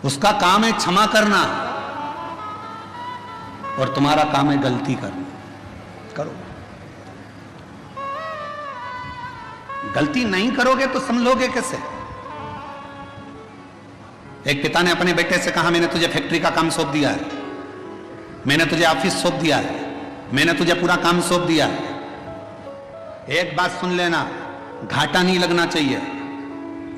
उसका काम है क्षमा करना और तुम्हारा काम है गलती करना। करो। गलती नहीं करोगे तो समझोगे कैसे? एक पिता ने अपने बेटे से कहा, मैंने तुझे फैक्ट्री का काम सौंप दिया है, मैंने तुझे ऑफिस सौंप दिया है, मैंने तुझे पूरा काम सौंप दिया है, एक बात सुन लेना, घाटा नहीं लगना चाहिए।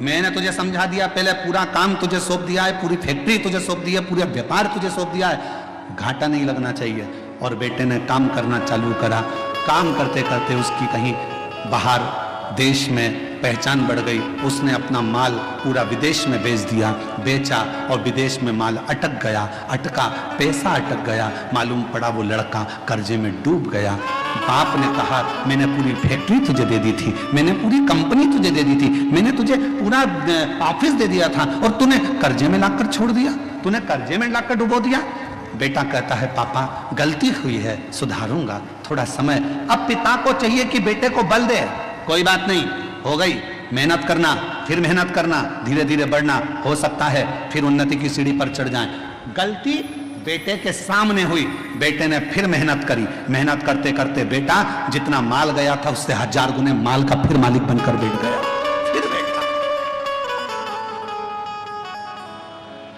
मैंने तुझे समझा दिया, पहले पूरा काम तुझे सौंप दिया है, पूरी फैक्ट्री तुझे सौंप दी है, पूरा व्यापार तुझे सौंप दिया है, घाटा नहीं लगना चाहिए। और बेटे ने काम करना चालू करा। काम करते करते उसकी कहीं बाहर देश में पहचान बढ़ गई। उसने अपना माल पूरा विदेश में बेच दिया, बेचा और विदेश में माल अटक गया, अटका, पैसा अटक गया। मालूम पड़ा वो लड़का कर्जे में डूब गया। बाप ने कहा, मैंने पूरी फैक्ट्री तुझे दे दी थी, मैंने पूरी कंपनी तुझे दे दी थी, मैंने तुझे पूरा ऑफिस दे दिया था और तूने कर्जे में लाकर छोड़ दिया, तूने कर्जे में लाकर डुबो दिया। बेटा कहता है, पापा गलती हुई है, सुधारूंगा, थोड़ा समय। अब पिता को चाहिए कि बेटे को बल दे, कोई बात नहीं, हो गई, मेहनत करना, फिर मेहनत करना, धीरे धीरे बढ़ना, हो सकता है फिर उन्नति की सीढ़ी पर चढ़ जाएं। गलती बेटे के सामने हुई, बेटे ने फिर मेहनत करी। मेहनत करते करते बेटा जितना माल गया था उससे 1000 गुने माल का फिर मालिक बनकर बैठ गया, फिर बैठा।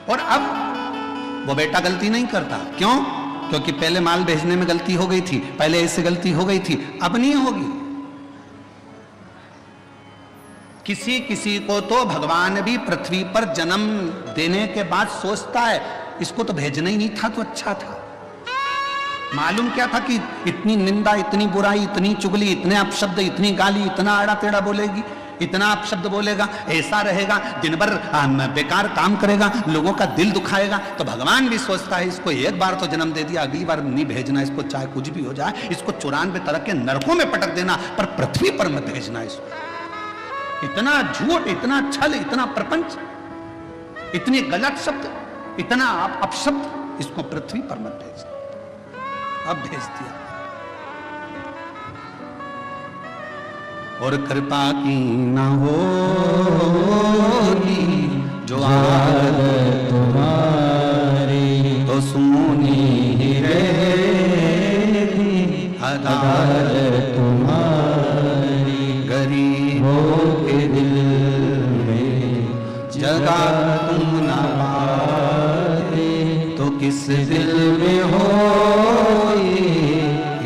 और अब वो बेटा गलती नहीं करता। क्यों? क्योंकि पहले माल भेजने में गलती हो गई थी, पहले ऐसे गलती हो गई थी, अब नहीं होगी। किसी किसी को तो भगवान भी पृथ्वी पर जन्म देने के बाद सोचता है, इसको तो भेजना ही नहीं था तो अच्छा था। मालूम क्या था कि इतनी निंदा, इतनी बुराई, इतनी चुगली, इतने अपशब्द, इतनी गाली, इतना आड़ा टेढ़ा बोलेगी, इतना अपशब्द बोलेगा, ऐसा रहेगा, दिन भर बेकार काम करेगा, लोगों का दिल दुखाएगा। तो भगवान भी सोचता है, इसको एक बार तो जन्म दे दिया, अगली बार नहीं भेजना इसको, चाहे कुछ भी हो जाए, इसको 94 तरह के नरकों में पटक देना, पर पृथ्वी पर मत भेजना इसको। इतना झूठ, इतना छल, इतना प्रपंच, इतने गलत शब्द, इतना अपशब्द, इसको पृथ्वी पर मत भेजना। अब भेज दिया। और कृपा की न होगी जो आदत तुम्हारी, तो सुनी ही रहेगी अदालत तुम्हारी। गरीबों के दिल में जगह तुम न पाते, तो किस दिल में होगी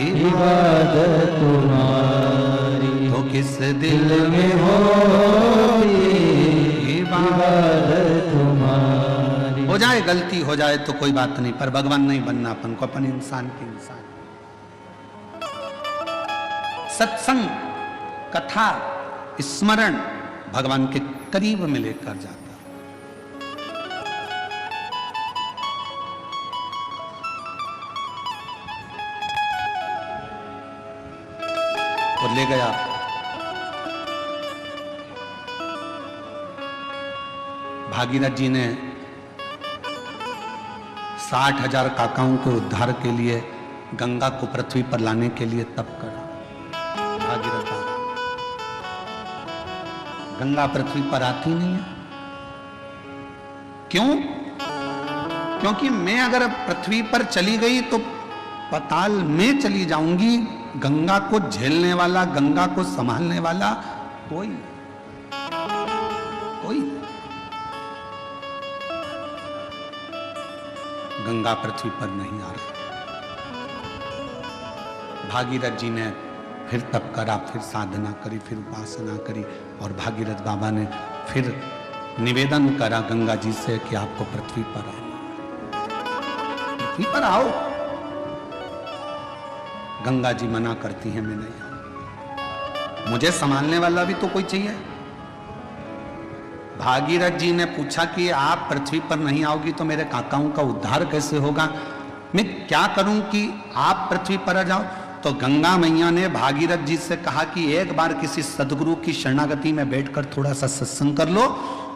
इबादत तुम्हारी, तो किस दिल में होगी इबादत तुम्हारी। हो जाए गलती, हो जाए तो कोई बात नहीं, पर भगवान नहीं बनना अपन को, अपन इंसान के इंसान। सत्संग, कथा, स्मरण भगवान के करीब में लेकर जाता। और ले गया। भागीरथ जी ने 60,000 काकाओं के उद्धार के लिए, गंगा को पृथ्वी पर लाने के लिए तप करा। भागीरथ बाबा, गंगा पृथ्वी पर आती नहीं है। क्यों? क्योंकि मैं अगर पृथ्वी पर चली गई तो पाताल में चली जाऊंगी। गंगा को झेलने वाला, गंगा को संभालने वाला कोई कोई गंगा पृथ्वी पर नहीं आ रही। भागीरथ जी ने फिर तप करा, फिर साधना करी, फिर उपासना करी, और भागीरथ बाबा ने फिर निवेदन करा गंगा जी से कि आपको पृथ्वी पर आना, पृथ्वी पर आओ। गंगा जी मना करती हैं, मैं नहीं आऊं, मुझे संभालने वाला भी तो कोई चाहिए। भागीरथ जी ने पूछा कि आप पृथ्वी पर नहीं आओगी तो मेरे काकाओं का उद्धार कैसे होगा, मैं क्या करूं कि आप पृथ्वी पर आ जाओ। तो गंगा मैया ने भागीरथ जी से कहा कि एक बार किसी सदगुरु की शरणागति में बैठकर थोड़ा सा सत्संग कर लो,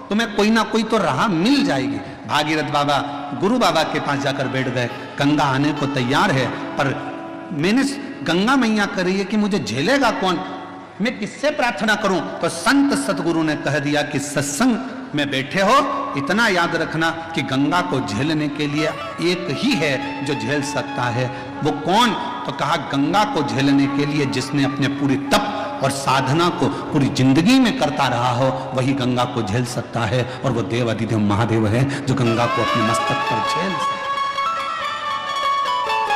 तुम्हें कोई ना कोई तो राह मिल जाएगी। भागीरथ बाबा गुरु बाबा के पास जाकर बैठ गए। गंगा आने को तैयार है, पर मैंने गंगा मैया कर रही है कि मुझे झेलेगा कौन, मैं किससे प्रार्थना करूं। तो संत सतगुरु ने कह दिया कि सत्संग में बैठे हो, इतना याद रखना कि गंगा को झेलने के लिए एक ही है जो झेल सकता है। वो कौन? तो कहा गंगा को झेलने के लिए जिसने अपने पूरी तप और साधना को पूरी जिंदगी में करता रहा हो, वही गंगा को झेल सकता है। और वो देव अधिदेव महादेव है जो गंगा को अपने मस्तक पर झेल सकता है।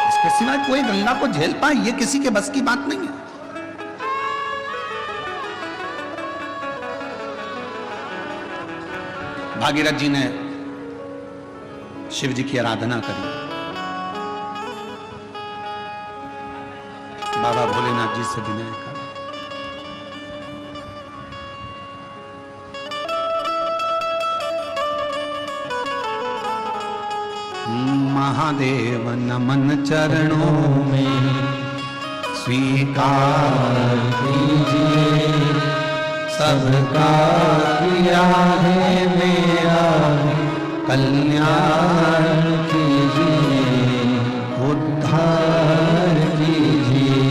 इसके सिवाय कोई गंगा को झेल पाए ये किसी के बस की बात नहीं है। भागीरथ जी ने शिव जी की आराधना करी। बाबा भोलेनाथ जी से विनय करा। महादेव नमन चरणों में स्वीकार कीजिए, सबका किया है मेरा कल्याण कीजिए, उद्धार कीजिए।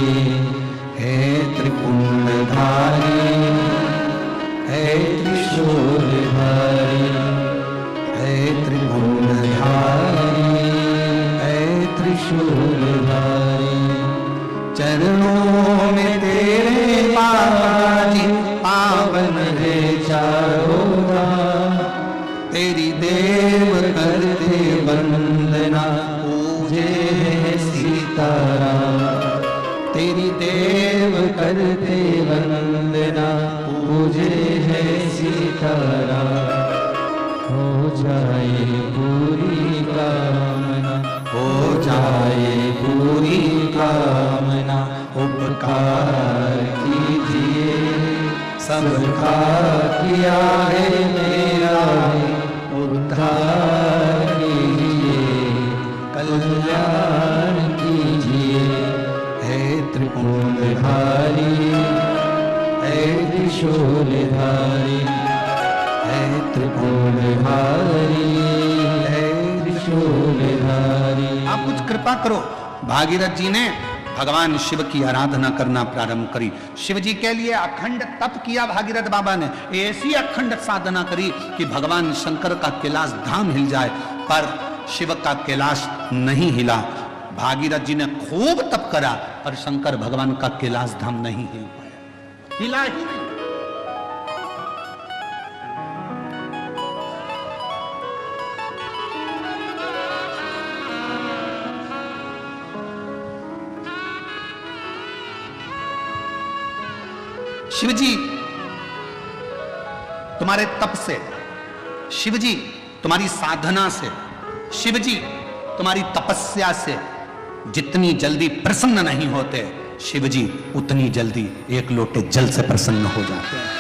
हे त्रिपुंडधारी, हे त्रिशूलधारी, हे त्रिपुंडधारी, हे त्रिशूलधारी, चरणों में तेरे बाबा जी पावन है चारों धाम। तेरी देव करते वंदना, पूजे है सीताराम। तेरी देव करते वंदना, पूजे है सीताराम। हो जाए पूरी कामना, हो जाए पूरी कामना, उपकार कीजिए, सबका किया है मेरा उद्धार कीजिए, कल्याण कीजिए। हे त्रिपुंडधारी, हे त्रिशूलधारी, हे त्रिपुंडधारी, हे त्रिशूलधारी। आप कुछ कृपा करो। भागीरथ जी ने भगवान शिव की आराधना करना प्रारंभ करी। शिव जी के लिए अखंड तप किया भागीरथ बाबा ने। ऐसी अखंड साधना करी कि भगवान शंकर का कैलाश धाम हिल जाए, पर शिव का कैलाश नहीं हिला। भागीरथ जी ने खूब तप करा, पर शंकर भगवान का कैलाश धाम नहीं हिल पाया, हिला ही नहीं। शिवजी तुम्हारे तप से, शिवजी तुम्हारी साधना से, शिवजी तुम्हारी तपस्या से जितनी जल्दी प्रसन्न नहीं होते, शिवजी उतनी जल्दी एक लोटे जल से प्रसन्न हो जाते हैं।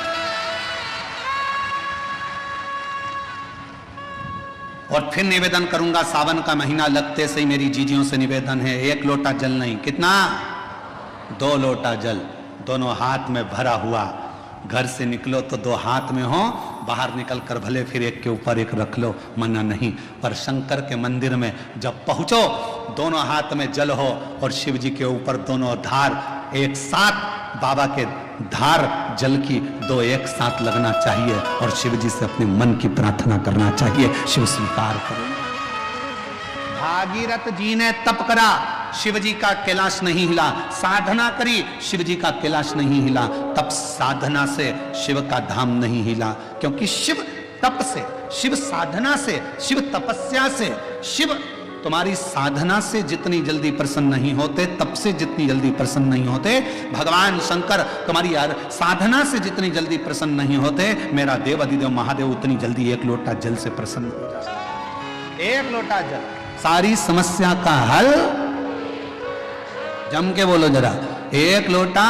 और फिर निवेदन करूंगा, सावन का महीना लगते से ही मेरी जीजियों से निवेदन है, एक लोटा जल नहीं, कितना? 2 लोटा जल, दोनों हाथ में भरा हुआ। घर से निकलो तो 2 हाथ में हो, बाहर निकल कर भले फिर एक के ऊपर एक रख लो, मना नहीं। पर शंकर के मंदिर में जब पहुंचो, दोनों हाथ में जल हो और शिव जी के ऊपर दोनों धार एक साथ, बाबा के धार जल की 2 एक साथ लगना चाहिए और शिव जी से अपने मन की प्रार्थना करना चाहिए, शिव स्वीकार करो। भागीरथ जी ने तप करा, शिव जी का कैलाश नहीं हिला। साधना करी, शिव जी का कैलाश नहीं हिला। तप साधना से शिव का धाम नहीं हिला, क्योंकि शिव तप से, शिव साधना से, शिव तपस्या से, शिव तुम्हारी साधना से जितनी जल्दी प्रसन्न नहीं होते, तप से जितनी जल्दी प्रसन्न नहीं होते, भगवान शंकर तुम्हारी साधना से जितनी जल्दी प्रसन्न नहीं होते, मेरा देव अधिदेव महादेव उतनी जल्दी एक लोटा जल से प्रसन्न हो जाते। एक लोटा जल, सारी समस्या का हल। जम के बोलो जरा, एक लोटा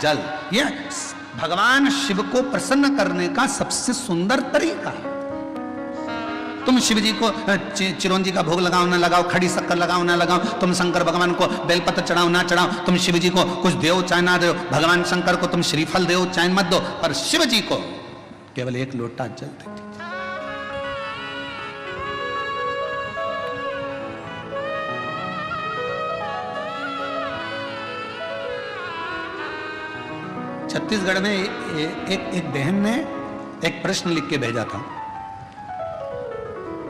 जल। ये भगवान शिव को प्रसन्न करने का सबसे सुंदर तरीका है। तुम शिव जी को चिरौंजी का भोग लगाओ ना लगाओ, खड़ी शक्कर लगाओ ना लगाओ, तुम शंकर भगवान को बेलपत्र चढ़ाओ ना चढ़ाओ, तुम शिव जी को कुछ दो चाहे ना दो, भगवान शंकर को तुम श्रीफल दो चाहे मत दो, पर शिव जी को केवल एक लोटा जल दे। छत्तीसगढ़ में एक बहन ने एक प्रश्न लिख के भेजा था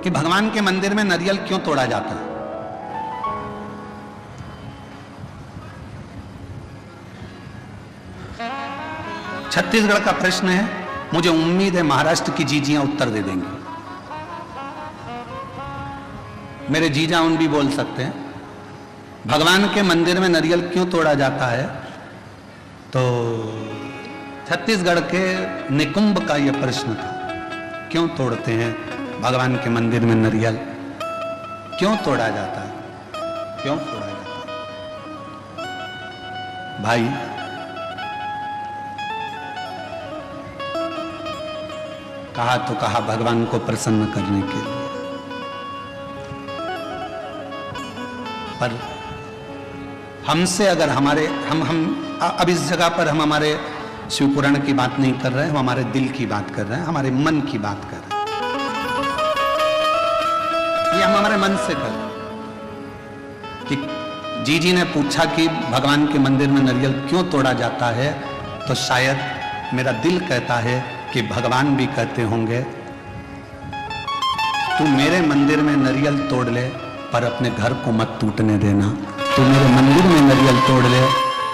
कि भगवान के मंदिर में नारियल क्यों तोड़ा जाता है। छत्तीसगढ़ का प्रश्न है, मुझे उम्मीद है महाराष्ट्र की जीजियां उत्तर दे देंगी। मेरे जीजा उन भी बोल सकते हैं। भगवान के मंदिर में नारियल क्यों तोड़ा जाता है, तो छत्तीसगढ़ के निकुंभ का यह प्रश्न था, क्यों तोड़ते हैं भगवान के मंदिर में नारियल, क्यों तोड़ा जाता है, क्यों तोड़ा जाता है। भाई कहा तो कहा भगवान को प्रसन्न करने के लिए, पर हमसे अगर हमारे हम अब इस जगह पर हम हमारे शिव पुराण की बात नहीं कर रहे हैं, हम हमारे दिल की बात कर रहे हैं, हमारे मन की बात कर रहे हैं। ये हम हमारे मन से कर रहे हैं कि जीजी ने पूछा कि भगवान के मंदिर में नारियल क्यों तोड़ा जाता है, तो शायद मेरा दिल कहता है कि भगवान भी कहते होंगे तू मेरे मंदिर में नारियल तोड़ ले पर अपने घर को मत टूटने देना, तू मेरे मंदिर में नारियल तोड़ ले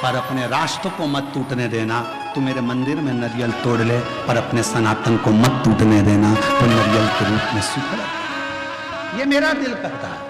पर अपने राष्ट्र को मत टूटने देना, तू मेरे मंदिर में नारियल तोड़ ले पर अपने सनातन को मत टूटने देना, तो नारियल के रूप में स्वीकार। ये मेरा दिल कहता है।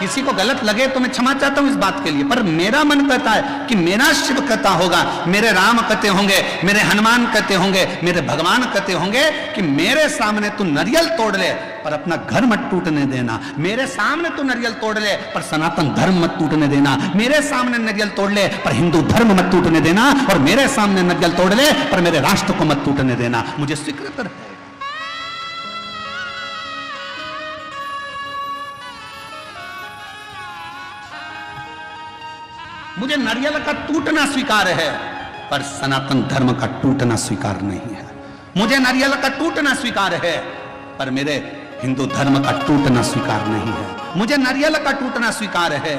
किसी को गलत लगे तो मैं क्षमा चाहता हूं इस बात के लिए, पर मेरा मन कहता है कि मेरा शिव कहता होगा, मेरे राम कहते होंगे, मेरे हनुमान कहते होंगे, मेरे भगवान कहते होंगे कि मेरे सामने तू नारियल तोड़ ले पर अपना घर मत टूटने देना, मेरे सामने तू नारियल तोड़ ले पर सनातन धर्म मत टूटने देना, मेरे सामने नारियल तोड़ ले पर हिंदू धर्म मत टूटने देना, और मेरे सामने नारियल तोड़ ले पर मेरे राष्ट्र को मत टूटने देना। मुझे स्वीकृत है। मुझे नारियल का टूटना स्वीकार है पर सनातन धर्म का टूटना स्वीकार नहीं है। मुझे नारियल का टूटना स्वीकार है पर मेरे हिंदू धर्म का टूटना स्वीकार नहीं है। मुझे नारियल का टूटना स्वीकार है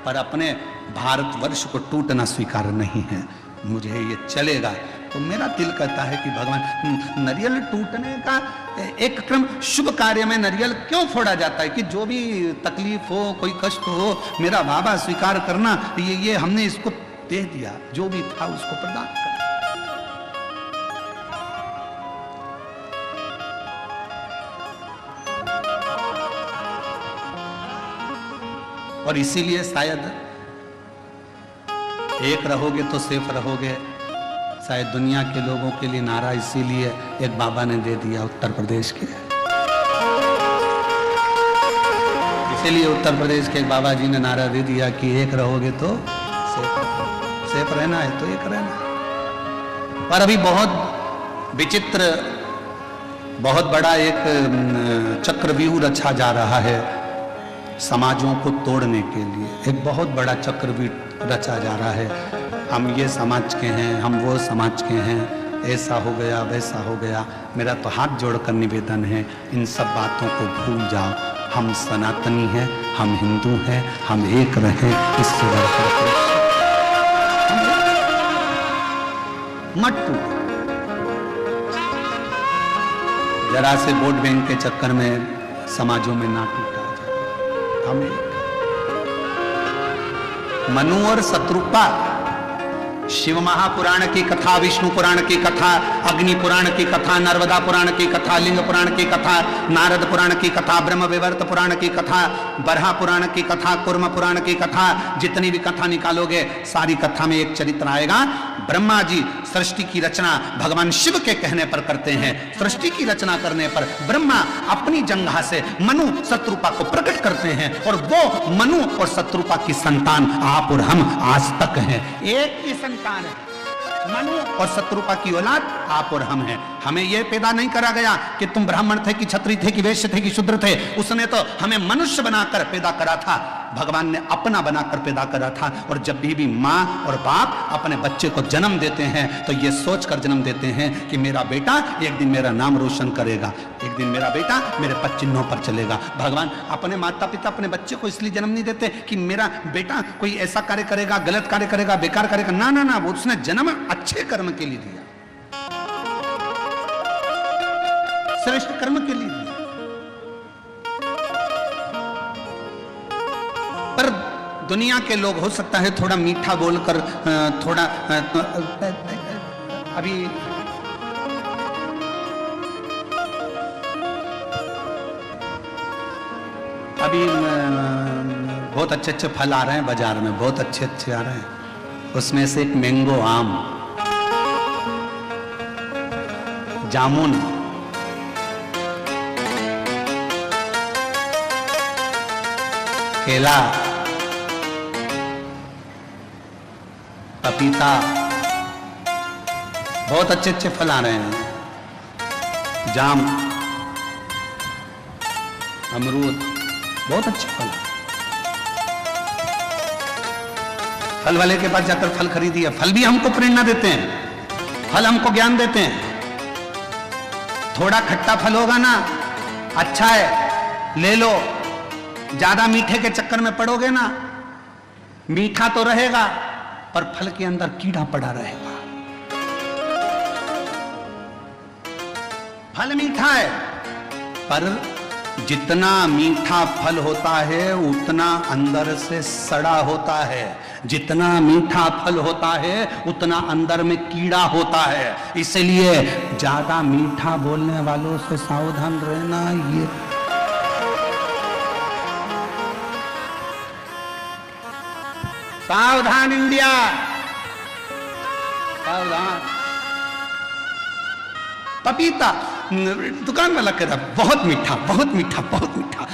पर अपने भारतवर्ष को टूटना स्वीकार नहीं है। मुझे ये चलेगा। तो मेरा दिल कहता है कि भगवान नारियल टूटने का एक क्रम, शुभ कार्य में नारियल क्यों फोड़ा जाता है कि जो भी तकलीफ हो, कोई कष्ट हो, मेरा बाबा स्वीकार करना, ये हमने इसको दे दिया, जो भी था उसको प्रदान कर। और इसीलिए शायद एक रहोगे तो सेफ रहोगे, शायद दुनिया के लोगों के लिए नारा इसीलिए एक बाबा ने दे दिया उत्तर प्रदेश के। इसीलिए उत्तर प्रदेश के एक बाबा जी ने नारा दे दिया कि एक रहोगे तो सेफ रहना है तो एक रहना। पर अभी बहुत विचित्र, बहुत बड़ा एक चक्रव्यूह रचा जा रहा है समाजों को तोड़ने के लिए। एक बहुत बड़ा चक्रव्यूह रचा जा रहा है। हम ये समाज के हैं, हम वो समाज के हैं, ऐसा हो गया वैसा हो गया। मेरा तो हाथ जोड़कर निवेदन है, इन सब बातों को भूल जाओ। हम सनातनी हैं, हम हिंदू हैं, हम एक रहें, इससे बढ़कर मत टूटो। जरा से वोट बैंक के चक्कर में समाजों में ना टूटा जाए। हम एक मनु और शत्रुपा, शिव महापुराण की कथा, विष्णु पुराण की कथा, अग्नि पुराण की कथा, नर्मदा पुराण की कथा, लिंग पुराण की कथा, नारद पुराण की कथा, ब्रह्म विवर्त पुराण की कथा, बरहा पुराण की कथा, कुर्म पुराण की कथा, जितनी भी कथा निकालोगे सारी कथा में एक चरित्र आएगा। ब्रह्मा जी सृष्टि की रचना भगवान शिव के कहने पर करते हैं। सृष्टि की रचना करने पर ब्रह्मा अपनी जंघा से मनु शत्रुपा को प्रकट करते हैं, और वो मनु और शत्रुपा की संतान आप और हम आज तक हैं। एक की संतान है, मनु और शत्रुपा की औलाद आप और हम हैं। हमें यह पैदा नहीं करा गया कि तुम ब्राह्मण थे कि क्षत्रिय थे कि वैश्य थे कि शूद्र थे। उसने तो हमें मनुष्य बनाकर पैदा करा था, भगवान ने अपना बनाकर पैदा करा था। और जब भी माँ और बाप अपने बच्चे को जन्म देते हैं तो ये सोचकर जन्म देते हैं कि मेरा बेटा एक दिन मेरा नाम रोशन करेगा, एक दिन मेरा बेटा मेरे पद चिन्हों पर चलेगा। भगवान अपने माता पिता अपने बच्चे को इसलिए जन्म नहीं देते कि मेरा बेटा कोई ऐसा कार्य करेगा, गलत कार्य करेगा, बेकार करेगा। ना ना ना, वो उसने जन्म अच्छे कर्म के लिए दिया। श्रेष्ठ कर्म के लिए दिया। पर दुनिया के लोग हो सकता है थोड़ा मीठा बोलकर थोड़ा अभी बहुत अच्छे अच्छे फल आ रहे हैं बाजार में, बहुत अच्छे अच्छे आ रहे हैं। उसमें से एक मैंगो आम, जामुन, केला, पपीता, बहुत अच्छे अच्छे फल आ रहे हैं। जाम, अमरूद, बहुत अच्छे फल। फल वाले के पास जाकर फल खरीदिए। फल भी हमको प्रेरणा देते हैं, फल हमको ज्ञान देते हैं। थोड़ा खट्टा फल होगा ना, अच्छा है, ले लो। ज्यादा मीठे के चक्कर में पड़ोगे ना, मीठा तो रहेगा पर फल के अंदर कीड़ा पड़ा रहेगा। फल मीठा है पर जितना मीठा फल होता है उतना अंदर से सड़ा होता है। जितना मीठा फल होता है उतना अंदर में कीड़ा होता है। इसलिए ज्यादा मीठा बोलने वालों से सावधान रहना। ये सावधान इंडिया, सावधान। पपीता दुकान वाला कह रहा बहुत मीठा, बहुत मीठा, बहुत मीठा।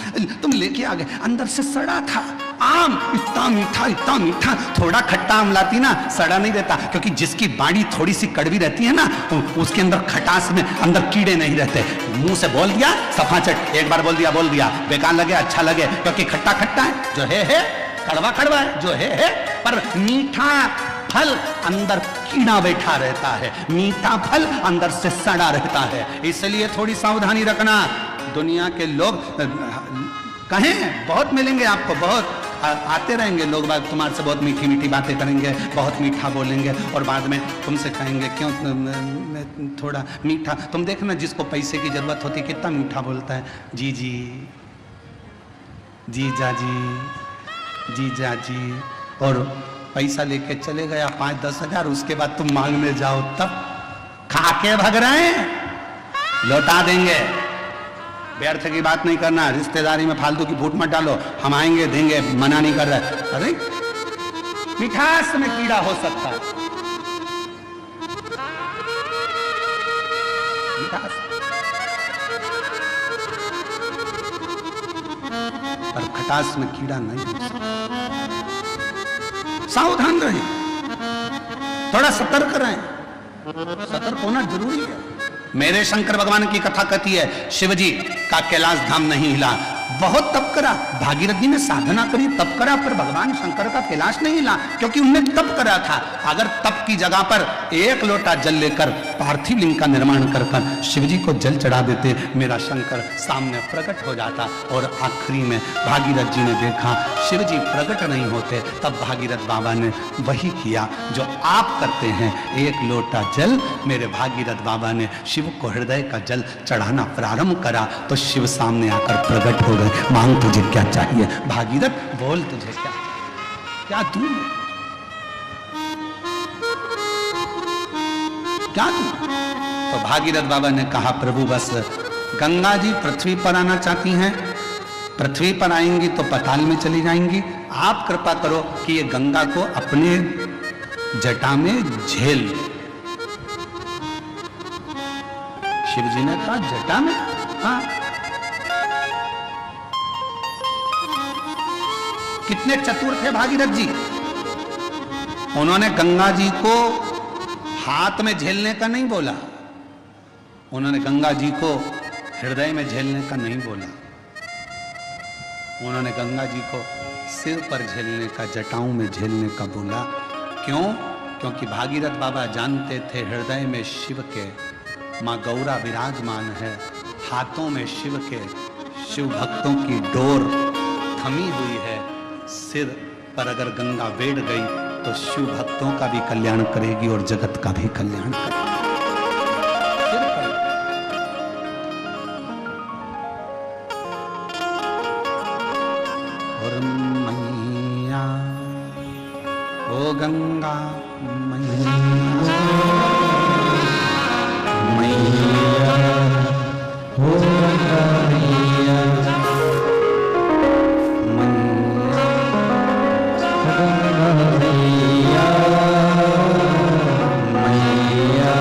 तुम लेके आ गए, अंदर से सड़ा था। आम इतना मीठा, इतना मीठा। थोड़ा खट्टा आम लाती ना, सड़ा नहीं रहता, क्योंकि जिसकी बाड़ी थोड़ी सी कड़वी रहती है ना, उसके अंदर खटास में अंदर कीड़े नहीं रहते। मुंह से बोल दिया सफाचट, एक बार बोल दिया, बेकार लगे अच्छा लगे, क्योंकि खट्टा खट्टा है, जो है, कड़वा कड़वा है, जो है। पर मीठा फल अंदर कीड़ा बैठा रहता है, मीठा फल अंदर से सड़ा रहता है। इसलिए थोड़ी सावधानी रखना। दुनिया के लोग कहें बहुत मिलेंगे आपको, बहुत आते रहेंगे लोग, तुम्हारे से बहुत मीठी मीठी बातें करेंगे, बहुत मीठा बोलेंगे और बाद में तुमसे कहेंगे क्यों थोड़ा मीठा। तुम देखना जिसको पैसे की जरूरत होती कितना मीठा बोलता है। जी जी, जीजा जी, जीजा जी। और पैसा लेके चले गया 5-10 हजार, उसके बाद तुम मांगने जाओ तब खा के भाग रहे हैं, लौटा देंगे। व्यर्थ की बात नहीं करना, रिश्तेदारी में फालतू की फूट मत डालो। हम आएंगे देंगे, मना नहीं कर रहे। अरे मिठास में कीड़ा हो सकता है, मिठास पर खटास में कीड़ा नहीं हो सकता। सावधान रहें, थोड़ा सतर्क रहें। सतर्क होना जरूरी है। मेरे शंकर भगवान की कथा कहती है, शिवजी का कैलाश धाम नहीं हिला। बहुत तप करा, भागीरथ जी ने साधना करी, तप करा, पर भगवान शंकर का कैलाश नहीं हिला, क्योंकि उन्होंने तप करा था। अगर तप की जगह पर एक लोटा जल लेकर पार्थिव लिंग का निर्माण कर शिवजी को जल चढ़ा देते, मेरा शंकर सामने प्रकट हो जाता। और आखिरी में भागीरथ जी ने देखा शिवजी प्रकट नहीं होते, तब भागीरथ बाबा ने वही किया जो आप करते हैं। एक लोटा जल मेरे भागीरथ बाबा ने शिव को हृदय का जल चढ़ाना प्रारंभ करा, तो शिव सामने आकर प्रकट हो गए। मांग तुझे क्या चाहिए भागीरथ, बोल तुझे क्या दूं, क्या दूं। तो भागीरथ बाबा ने कहा, प्रभु बस गंगा जी पृथ्वी पर आना चाहती हैं, पृथ्वी पर आएंगी तो पाताल में चली जाएंगी। आप कृपा करो कि ये गंगा को अपने जटा में झेल। शिव जी ने कहा जटा में? हाँ। कितने चतुर थे भागीरथ जी। उन्होंने गंगा जी को हाथ में झेलने का नहीं बोला, उन्होंने गंगा जी को हृदय में झेलने का नहीं बोला, उन्होंने गंगा जी को सिर पर झेलने का, जटाओं में झेलने का बोला। क्यों? क्योंकि भागीरथ बाबा जानते थे हृदय में शिव के माँ गौरा विराजमान है, हाथों में शिव के शिव भक्तों की डोर थमी हुई है। सिर पर अगर गंगा बैठ गई तो शिव भक्तों का भी कल्याण करेगी और जगत का भी कल्याण करेगी। गंगा मैया, मैया हो गंगा मैया, मैया मैया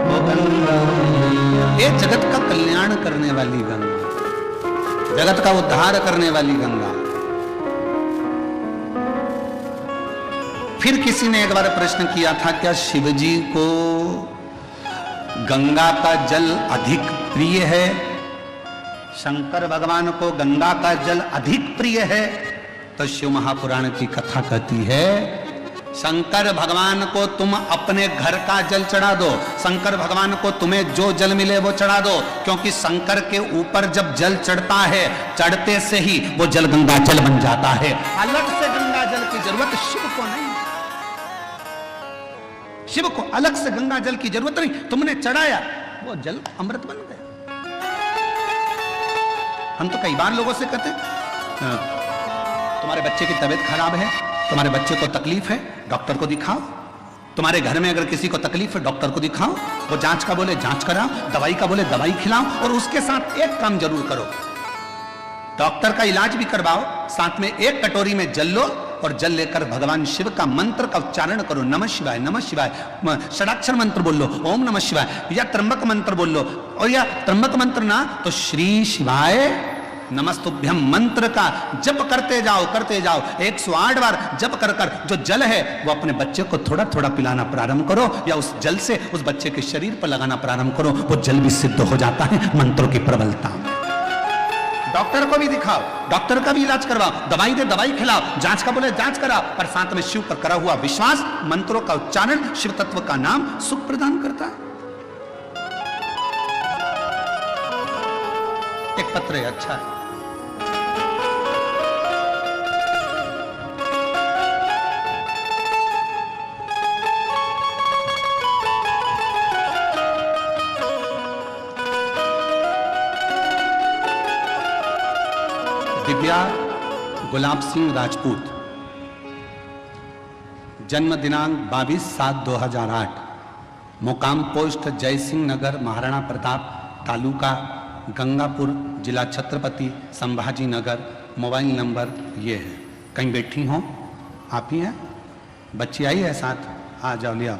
हो गंगा मैया। ये जगत का कल्याण करने वाली गंगा, जगत का उद्धार करने वाली गंगा। फिर किसी ने एक बार प्रश्न किया था, क्या शिवजी को गंगा का जल अधिक प्रिय है? शंकर भगवान को गंगा का जल अधिक प्रिय है? तो शिव महापुराण की कथा कहती है, शंकर भगवान को तुम अपने घर का जल चढ़ा दो, शंकर भगवान को तुम्हें जो जल मिले वो चढ़ा दो, क्योंकि शंकर के ऊपर जब जल चढ़ता है, चढ़ते से ही वो जल गंगा जल बन जाता है। अलग से गंगा जल की जरूरत शिव को नहीं, शिव को अलग से गंगा जल की जरूरत नहीं। तुमने चढ़ाया, वो जल अमृत बन गया। हम तो कई बार लोगों से कहते हैं, तुम्हारे बच्चे की तबीयत खराब है, तुम्हारे बच्चे को तकलीफ है, डॉक्टर को दिखाओ। तुम्हारे घर में अगर किसी को तकलीफ है, डॉक्टर को दिखाओ। वो जांच का बोले जांच कराओ, दवाई का बोले दवाई खिलाओ, और उसके साथ एक काम जरूर करो, डॉक्टर का इलाज भी करवाओ, साथ में एक कटोरी में जल लो और जल लेकर भगवान शिव का मंत्र का उच्चारण करो। नमः शिवाय, नमः शिवाय, षडाक्षर मंत्र बोल लो, ओम नमः शिवाय, या त्र्यंबक मंत्र बोल लो, और या त्र्यंबक मंत्र ना तो श्री शिवाय नमस्तुभ्यम मंत्र का जप करते जाओ 108 बार जप कर कर जो जल है वो अपने बच्चे को थोड़ा थोड़ा पिलाना प्रारंभ करो, या उस जल से उस बच्चे के शरीर पर लगाना प्रारंभ करो। वो जल भी सिद्ध हो जाता है मंत्रों की प्रबलता में। डॉक्टर को भी दिखाओ, डॉक्टर का भी इलाज करवाओ, दवाई दे दवाई खिलाओ, जांच का बोले जांच कराओ, पर साथ में शिव पर करा हुआ विश्वास, मंत्रों का उच्चारण, शिव तत्व का नाम सुख प्रदान करता है। एक पत्र है, अच्छा है। दिव्या गुलाब सिंह राजपूत, जन्म दिनांक 22/7/2008, मुकाम पोस्ट जय सिंह नगर, महाराणा प्रताप, तालुका गंगापुर, जिला छत्रपति संभाजी नगर। मोबाइल नंबर ये है। कहीं बैठी हो आप ही हैं? बच्ची आई है साथ? आ जाओ, ले आओ।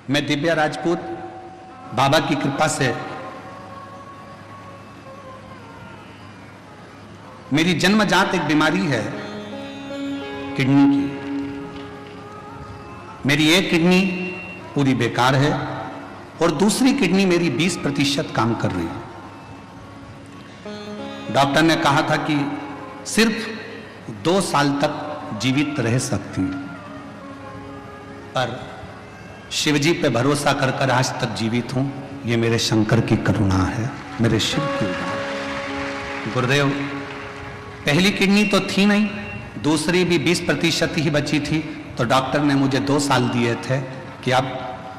मैं दिव्या राजपूत, बाबा की कृपा से मेरी जन्मजात एक बीमारी है किडनी की। मेरी एक किडनी पूरी बेकार है और दूसरी किडनी मेरी 20% काम कर रही है। डॉक्टर ने कहा था कि सिर्फ 2 साल तक जीवित रह सकती हूं, पर शिवजी पे भरोसा कर कर आज तक जीवित हूं। ये मेरे शंकर की करुणा है, मेरे शिव की उदार। गुरुदेव, पहली किडनी तो थी नहीं, दूसरी भी 20% ही बची थी, तो डॉक्टर ने मुझे 2 साल दिए थे कि अब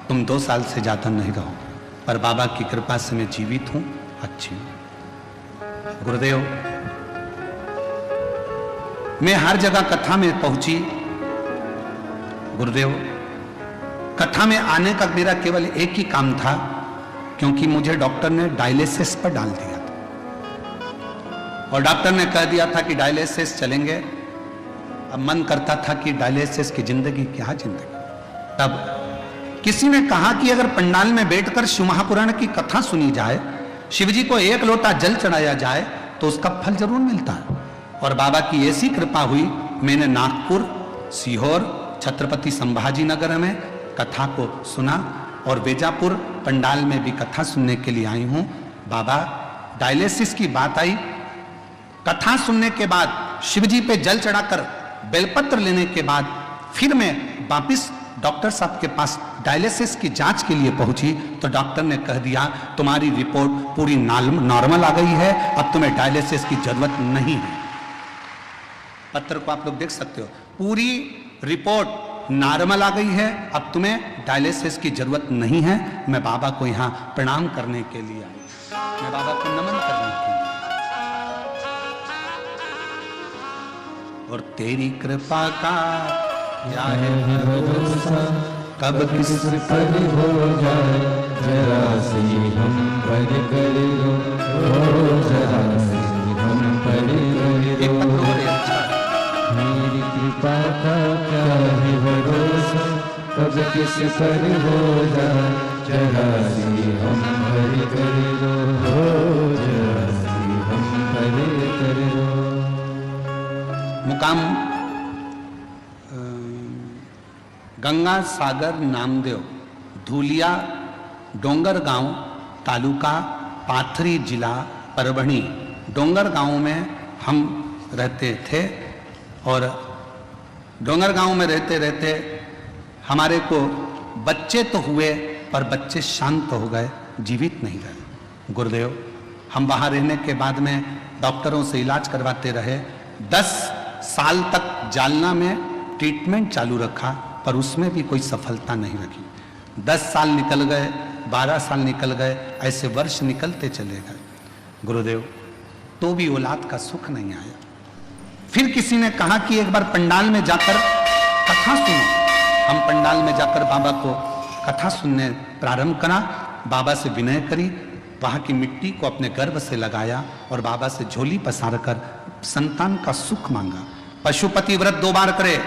तुम 2 साल से ज्यादा नहीं रहो, पर बाबा की कृपा से मैं जीवित हूं, अच्छी हूं। गुरुदेव, मैं हर जगह कथा में पहुंची। गुरुदेव, कथा में आने का मेरा केवल एक ही काम था, क्योंकि मुझे डॉक्टर ने डायलिसिस पर डाल दिया था, और डॉक्टर ने कह दिया था कि डायलिसिस चलेंगे। अब मन करता था कि डायलिसिस की जिंदगी क्या जिंदगी। तब किसी ने कहा कि अगर पंडाल में बैठकर शिव महापुराण की कथा सुनी जाए, शिवजी को 1 लोटा जल चढ़ाया जाए, तो उसका फल जरूर मिलता है। और बाबा की ऐसी कृपा हुई, मैंने नागपुर, सीहोर, छत्रपति संभाजी नगर में कथा को सुना, और बेजापुर पंडाल में भी कथा सुनने के लिए आई हूं। बाबा, डायलिसिस की बात आई, कथा सुनने के बाद, शिवजी पे जल चढ़ाकर बेलपत्र लेने के बाद, फिर मैं वापिस डॉक्टर साहब के पास डायलिसिस की जांच के लिए पहुंची, तो डॉक्टर ने कह दिया तुम्हारी रिपोर्ट पूरी नॉर्मल आ गई है, अब तुम्हें डायलिसिस की जरूरत नहीं है। पत्र को आप लोग देख सकते हो, पूरी रिपोर्ट नॉर्मल आ गई है, अब तुम्हें डायलिसिस की जरूरत नहीं है। मैं बाबा को यहां प्रणाम करने के लिए आई, मैं बाबा को नमन करने के लिए। और तेरी कृपा का क्या है भरोसा, कब किस पर हो जाए जरा सी हम पर कर दो, जरा सी हम पर कर दो। मेरी कृपा का क्या है भरोसा, कब किस पर हो जाए जरा सी हम पर कर दो, जरा सी हम पर कर दो। मुकाम गंगा सागर नामदेव, धूलिया डोंगर गांव, तालुका पाथरी, जिला परभणी। डोंगर गांव में हम रहते थे और डोंगर गांव में रहते रहते हमारे को बच्चे तो हुए पर बच्चे शांत हो गए, जीवित नहीं रहे। गुरुदेव, हम वहाँ रहने के बाद में डॉक्टरों से इलाज करवाते रहे। 10 साल तक जालना में ट्रीटमेंट चालू रखा पर उसमें भी कोई सफलता नहीं रखी। 10 साल निकल गए, 12 साल निकल गए, ऐसे वर्ष निकलते चले गए। गुरुदेव, तो भी औलाद का सुख नहीं आया। फिर किसी ने कहा कि एक बार पंडाल में जाकर कथा सुनो। हम पंडाल में जाकर बाबा को कथा सुनने प्रारंभ करा। बाबा से विनय करी, वहां की मिट्टी को अपने गर्भ से लगाया और बाबा से झोली पसार कर संतान का सुख मांगा। पशुपति व्रत 2 बार करे,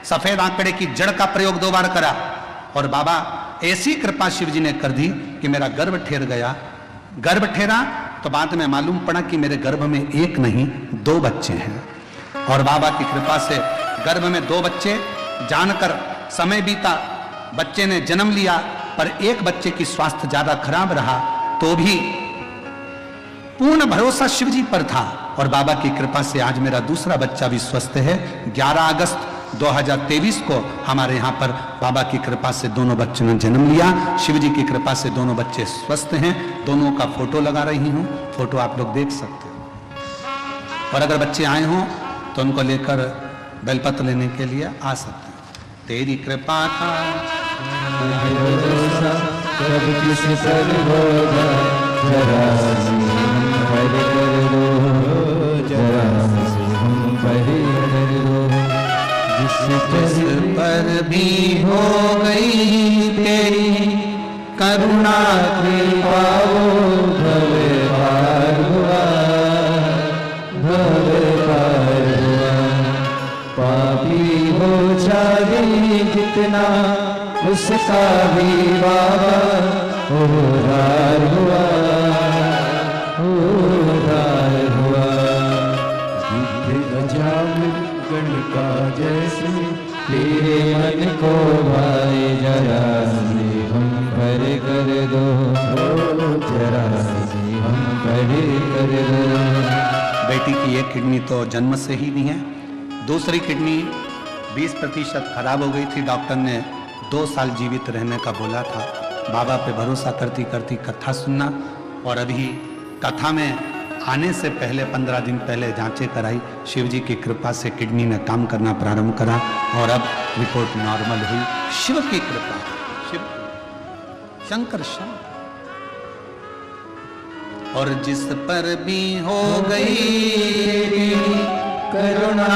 सफेद आंकड़े की जड़ का प्रयोग 2 बार करा और बाबा ऐसी कृपा शिव जी ने कर दी कि मेरा गर्भ ठहर गया। गर्भ ठहरा तो बाद में मालूम पड़ा कि मेरे गर्भ में 1 नहीं 2 बच्चे हैं और बाबा की कृपा से गर्भ में 2 बच्चे। जानकर समय बीता, बच्चे ने जन्म लिया पर एक बच्चे की स्वास्थ्य ज्यादा खराब रहा, तो भी पूर्ण भरोसा शिव जी पर था और बाबा की कृपा से आज मेरा दूसरा बच्चा भी स्वस्थ है। 11 अगस्त 2023 को हमारे यहाँ पर बाबा की कृपा से दोनों बच्चों ने जन्म लिया। शिव जी की कृपा से दोनों बच्चे स्वस्थ हैं। दोनों का फोटो लगा रही हूँ, फोटो आप लोग देख सकते हो। और अगर बच्चे आए हों तो उनको लेकर बेलपत्र लेने के लिए आ सकते हैं। तेरी कृपा का कब किस पर हो जाए जरा सी हम पर कर दो, जरा सी हम पर कर दो। जिस पर भी हो गई तेरी करुणा कृपा वो भवे पार हुआ, भवे पार हुआ। पापी हो जाए जितना उसका भी बाबा उद्धार हुआ, उद्धार हुआ। जिद्द अजाम गणिका जैसे तेरे मन को भाई जरा से हम पर कर दो, जरा से हम पर कर दो। बेटी की एक किडनी तो जन्म से ही नहीं है, दूसरी किडनी 20% खराब हो गई थी। डॉक्टर ने 2 साल जीवित रहने का बोला था। बाबा पे भरोसा करती करती कथा सुनना और अभी कथा में आने से पहले 15 दिन पहले जांचें कराई। शिव जी की कृपा से किडनी ने काम करना प्रारंभ करा और अब रिपोर्ट नॉर्मल हुई। शिव की कृपा, शिव शंकर शंकर। और जिस पर भी हो गई करुणा